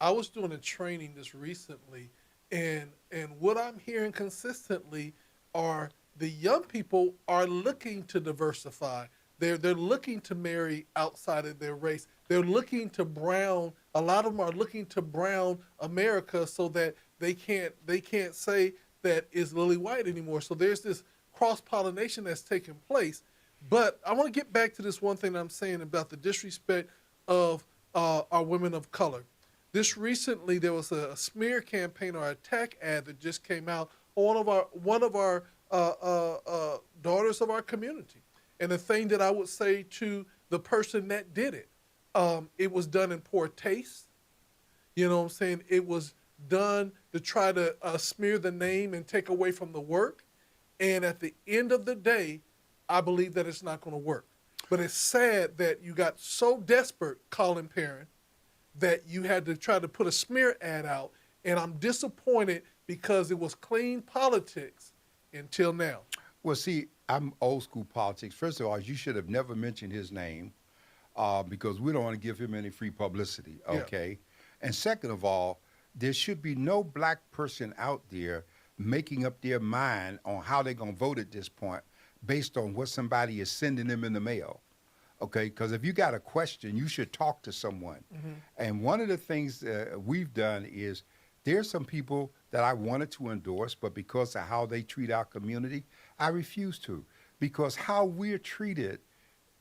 I was doing a training just recently, and what I'm hearing consistently are the young people are looking to diversify. They're looking to marry outside of their race. They're looking to brown. A lot of them are looking to brown America so that they can't say that it's lily white anymore. So there's this cross-pollination that's taking place. But I want to get back to this one thing I'm saying about the disrespect of our women of color. This recently, there was a smear campaign or attack ad that just came out on one of our daughters of our community. And the thing that I would say to the person that did it was done in poor taste. You know what I'm saying? It was done to try to smear the name and take away from the work. And at the end of the day, I believe that it's not going to work. But it's sad that you got so desperate, Colin Perrin, that you had to try to put a smear ad out, and I'm disappointed because it was clean politics until now. Well, see, I'm old school politics. First of all, you should have never mentioned his name because we don't want to give him any free publicity, okay? Yeah. And second of all, there should be no black person out there making up their mind on how they're going to vote at this point based on what somebody is sending them in the mail. Okay, because if you got a question, you should talk to someone. Mm-hmm. And one of the things we've done is there's some people that I wanted to endorse, but because of how they treat our community, I refuse to. Because how we're treated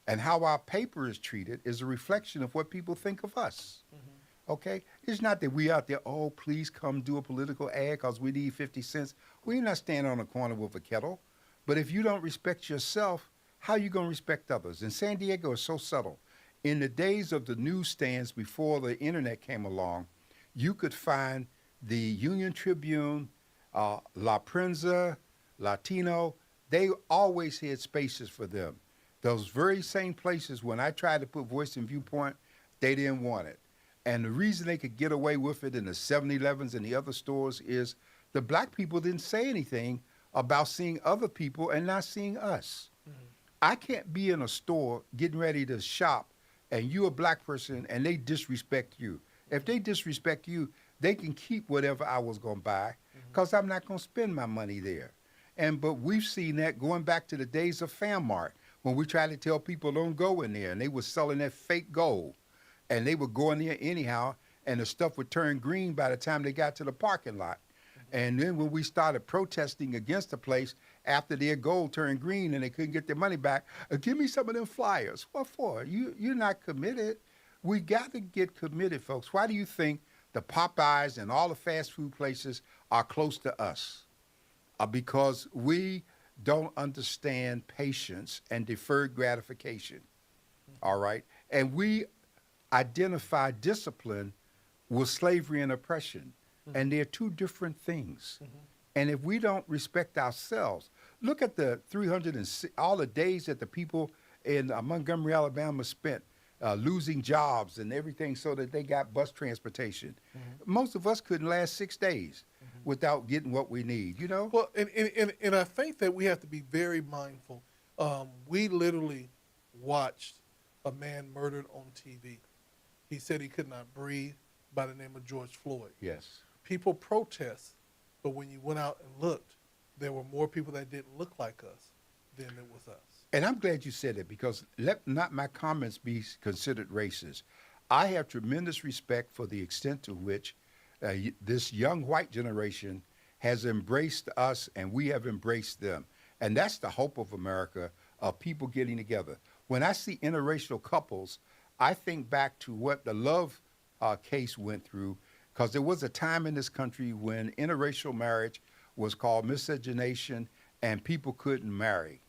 and how our paper is treated is a reflection of what people think of us. Mm-hmm. Okay? It's not that we out there, oh, please come do a political ad because we need 50 cents. We're not standing on a corner with a kettle. But if you don't respect yourself, how are you going to respect others? And San Diego is so subtle. In the days of the newsstands before the internet came along, you could find the Union Tribune, La Prensa, Latino. They always had spaces for them. Those very same places, when I tried to put Voice and Viewpoint, they didn't want it. And the reason they could get away with it in the 7-Elevens and the other stores is the black people didn't say anything about seeing other people and not seeing us. Mm-hmm. I can't be in a store getting ready to shop and you're a black person and they disrespect you. If they disrespect you, they can keep whatever I was going to buy because I'm not going to spend my money there. But we've seen that going back to the days of FamMart when we tried to tell people don't go in there and they were selling that fake gold and they would go in there anyhow and the stuff would turn green by the time they got to the parking lot. And then when we started protesting against the place after their gold turned green and they couldn't get their money back, give me some of them flyers. What for? You're not committed. We got to get committed, folks. Why do you think the Popeyes and all the fast food places are close to us? Because we don't understand patience and deferred gratification, all right? And we identify discipline with slavery and oppression. And they're two different things. Mm-hmm. And if we don't respect ourselves, look at the 306, all the days that the people in Montgomery, Alabama spent losing jobs and everything so that they got bus transportation. Most of us couldn't last 6 days without getting what we need, you know? Well, and I think that we have to be very mindful. We literally watched a man murdered on TV. He said he could not breathe, by the name of George Floyd. Yes. People protest, but when you went out and looked, there were more people that didn't look like us than it was us. And I'm glad you said it because let not my comments be considered racist. I have tremendous respect for the extent to which this young white generation has embraced us and we have embraced them. And that's the hope of America, of people getting together. When I see interracial couples, I think back to what the Love case went through, because there was a time in this country when interracial marriage was called miscegenation and people couldn't marry.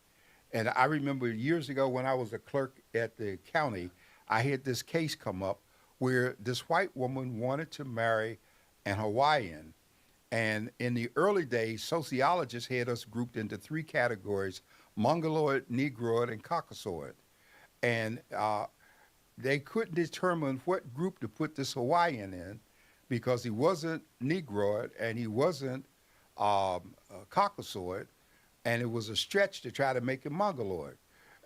And I remember years ago when I was a clerk at the county, I had this case come up where this white woman wanted to marry an Hawaiian. And in the early days, sociologists had us grouped into 3 categories: Mongoloid, Negroid, and Caucasoid. And they couldn't determine what group to put this Hawaiian in because he wasn't Negroid and he wasn't Caucasoid, and it was a stretch to try to make him Mongoloid.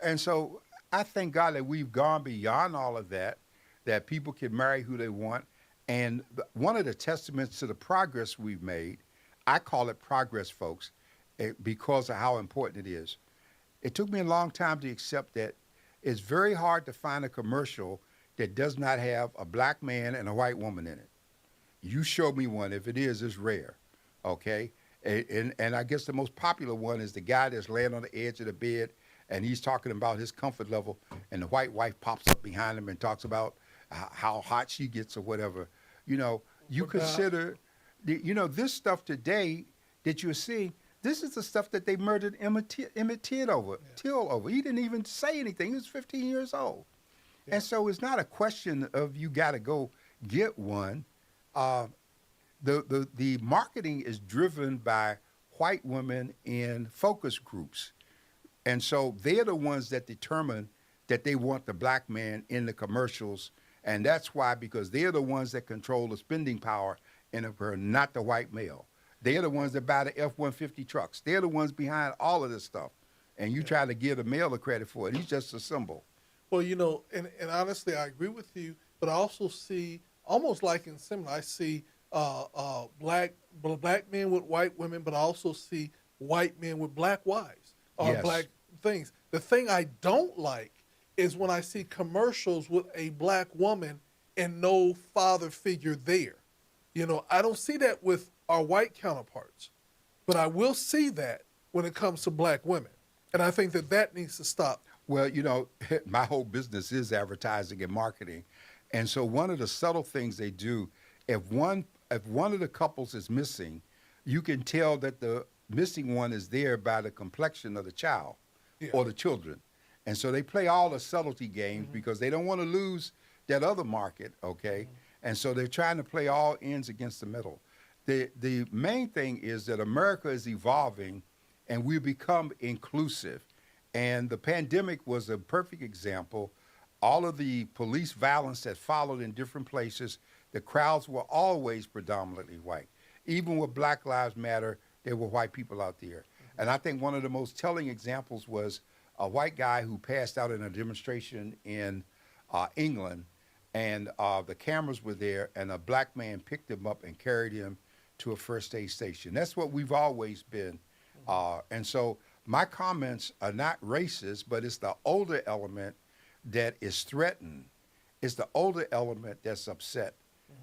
And so I thank God that we've gone beyond all of that, that people can marry who they want. And one of the testaments to the progress we've made, I call it progress, folks, because of how important it is. It took me a long time to accept that it's very hard to find a commercial that does not have a black man and a white woman in it. You show me one. If it is, it's rare, okay? And I guess the most popular one is the guy that's laying on the edge of the bed, and he's talking about his comfort level, and the white wife pops up behind him and talks about how hot she gets or whatever. You know, you consider, this stuff today that you're seeing, this is the stuff that they murdered Emmett Till over. He didn't even say anything. He was 15 years old. Yeah. And so it's not a question of you got to go get one. The marketing is driven by white women in focus groups. And so they're the ones that determine that they want the black man in the commercials. And that's why, because they're the ones that control the spending power in a not the white male. They're the ones that buy the F-150 trucks. They're the ones behind all of this stuff. And you try to give the male the credit for it. He's just a symbol. Well, and honestly, I agree with you, but I also see, almost like in similar, I see black men with white women, but I also see white men with black wives or black things. The thing I don't like is when I see commercials with a black woman and no father figure there. I don't see that with our white counterparts, but I will see that when it comes to black women. And I think that needs to stop. Well, my whole business is advertising and marketing. And so one of the subtle things they do, if one of the couples is missing, you can tell that the missing one is there by the complexion of the child or the children. And so they play all the subtlety games because they don't want to lose that other market, okay? And so they're trying to play all ends against the middle. The main thing is that America is evolving and we've become inclusive. And the pandemic was a perfect example. All of the police violence that followed in different places, the crowds were always predominantly white. Even with Black Lives Matter, there were white people out there. And I think one of the most telling examples was a white guy who passed out in a demonstration in England, and the cameras were there, and a black man picked him up and carried him to a first aid station. That's what we've always been. And so my comments are not racist, but it's the older element that is threatened. It's the older element that's upset,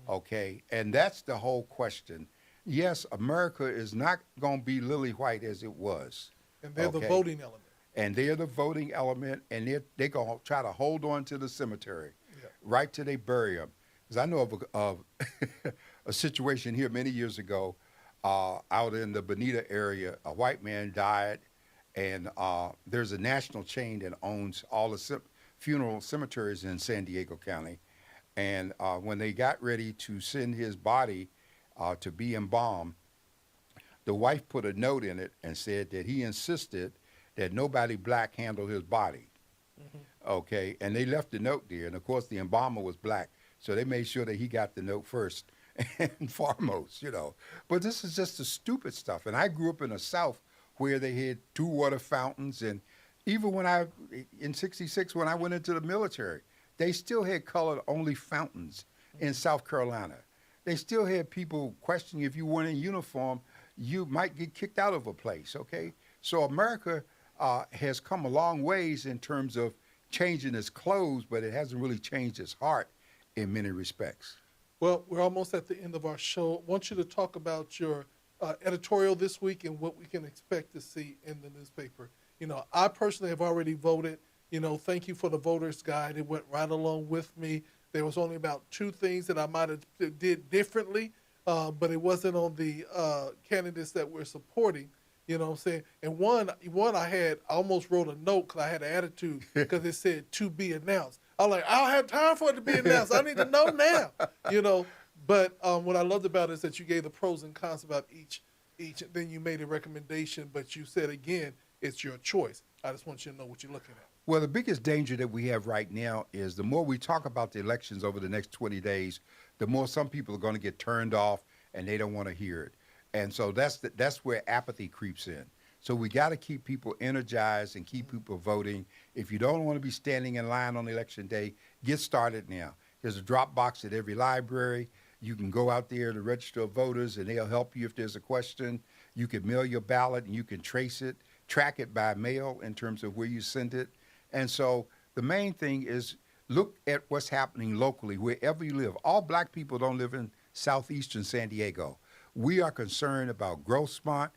okay? And that's the whole question. Yes, America is not going to be lily white as it was. And they're the voting element. And they're the voting element, and they're going to try to hold on to the cemetery right till they bury them. Because I know of a situation here many years ago out in the Bonita area. A white man died, and there's a national chain that owns all the funeral cemeteries in San Diego County. And when they got ready to send his body to be embalmed, The wife put a note in it and said that he insisted that nobody black handle his body. Okay, and they left the note there, and of course the embalmer was black, so they made sure that he got the note first and foremost, you know. But this is just the stupid stuff. And I grew up in the South where they had 2 water fountains, and even in '66 when I went into the military, they still had colored only fountains in South Carolina. They still had people questioning if you weren't in uniform, you might get kicked out of a place, okay? So America has come a long ways in terms of changing its clothes, but it hasn't really changed its heart in many respects. Well, we're almost at the end of our show. I want you to talk about your editorial this week and what we can expect to see in the newspaper. You know, I personally have already voted. You know, thank you for the voter's guide. It went right along with me. There was only about 2 things that I might have did differently, but it wasn't on the candidates that we're supporting. You know what I'm saying? And one I almost wrote a note because I had an attitude because it said to be announced. I was like, I don't have time for it to be announced. I need to know now. You know, but what I loved about it is that you gave the pros and cons about each, and then you made a recommendation, but you said again, it's your choice. I just want you to know what you're looking at. Well, the biggest danger that we have right now is the more we talk about the elections over the next 20 days, the more some people are going to get turned off and they don't want to hear it. And so that's where apathy creeps in. So we got to keep people energized and keep people voting. If you don't want to be standing in line on election day, get started now. There's a drop box at every library. You can go out there to register voters, and they'll help you if there's a question. You can mail your ballot, and you can trace it, track it by mail in terms of where you send it. And so the main thing is look at what's happening locally, wherever you live. All black people don't live in southeastern San Diego. We are concerned about Grossmont,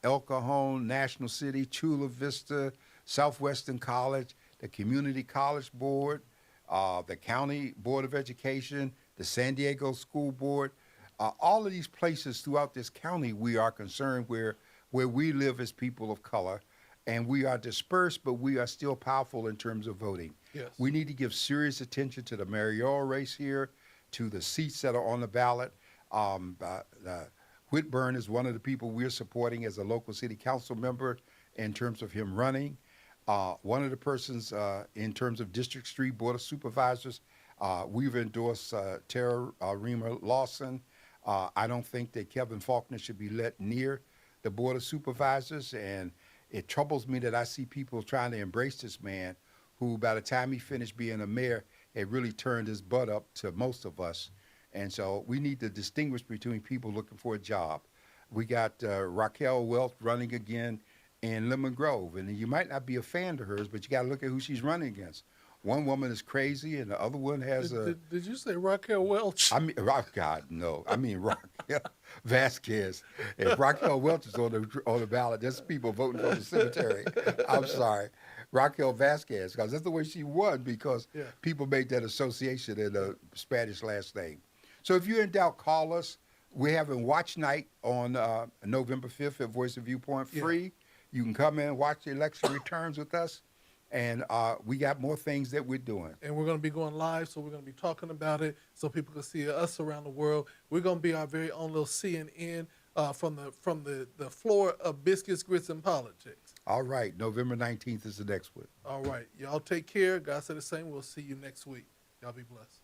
El Cajon, National City, Chula Vista, Southwestern College, the Community College Board, the County Board of Education, the San Diego School Board. All of these places throughout this county, we are concerned where we live as people of color. And we are dispersed, but we are still powerful in terms of voting. Yes. We need to give serious attention to the mayoral race here, to the seats that are on the ballot. Whitburn is one of the people we're supporting as a local city council member in terms of him running. One of the persons in terms of District Street Board of Supervisors, we've endorsed Tara Reamer Lawson. I don't think that Kevin Faulkner should be let near the Board of Supervisors, and it troubles me that I see people trying to embrace this man who, by the time he finished being a mayor, had really turned his butt up to most of us. And so we need to distinguish between people looking for a job. We got Raquel Welch running again in Lemon Grove. And you might not be a fan of hers, but you got to look at who she's running against. One woman is crazy, and the other one has Did you say Raquel Welch? I mean, God, no. I mean, Raquel Vasquez. If Raquel Welch is on the ballot, there's people voting for the cemetery. I'm sorry. Raquel Vasquez, because that's the way she won, because people made that association in the Spanish last name. So if you're in doubt, call us. We're having watch night on November 5th at Voice of Viewpoint, free. You can come in and watch the election returns with us. And we got more things that we're doing. And we're going to be going live, so we're going to be talking about it so people can see us around the world. We're going to be our very own little CNN from the floor of Biscuits, Grits, and Politics. All right. November 19th is the next one. All right. Y'all take care. God said the same. We'll see you next week. Y'all be blessed.